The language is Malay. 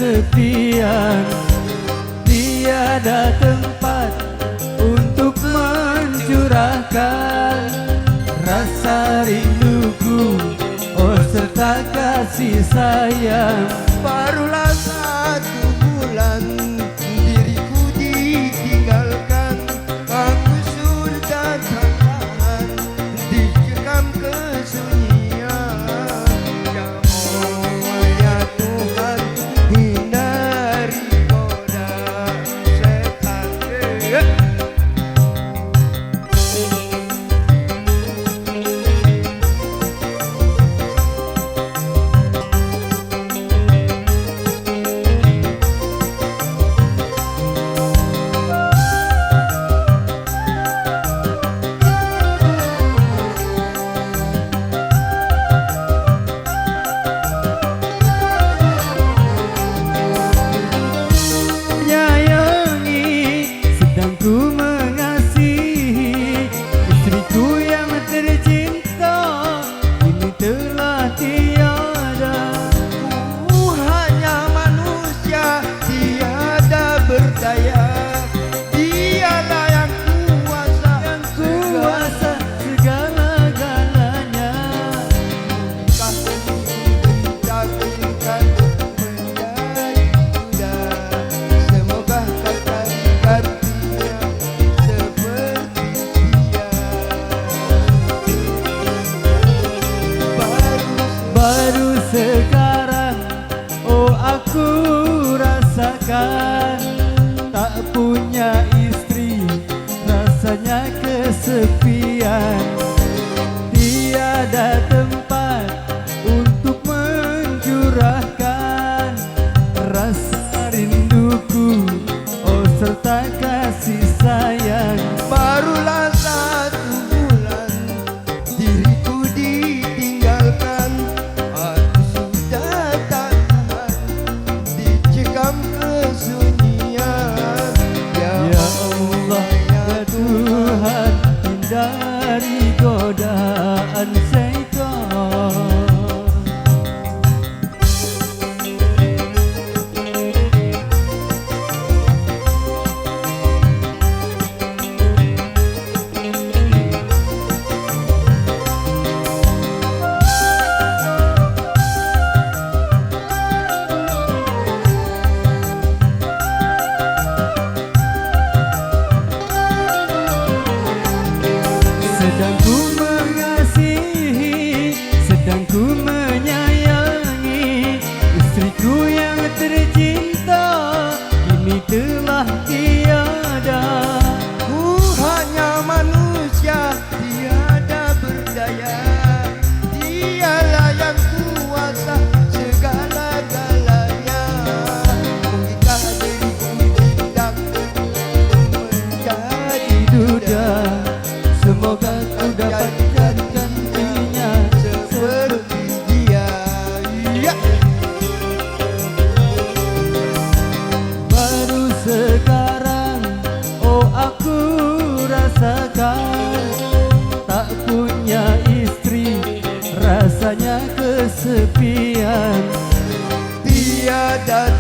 kesepian. Tiada tempat untuk mencurahkan rasa rinduku, oh serta kasih sayang. Barulah 1 bulan diriku ditinggalkan, aku sudah tak tahan dikekang kesunyian. Ya Allah ya Tuhan, hindari godaan setan. Sekarang, oh aku rasakan tak punya istri, rasanya kesepian. Tiada tempat untuk mencurahkan rasa rinduku, oh serta kasih sayang. Barulah 1 bulan diriku ditinggalkan, aku sudah tak tahan dicekam kesunyian. Ya Allah ya Tuhan, hindari godaan syaitan. Sedang ku mengasihi, sedang ku menyayangi istriku yang tercinta, kini telah tiada. Ku hanya manusia, tiada berdaya. Dialah yang kuasa segala-galanya. Mengikat diriku tidak menjadi duda. Semoga ku dapatkan gantinya seperti dia. Ya. Baru sekarang, oh aku rasakan tak punya istri, rasanya kesepian. Tiada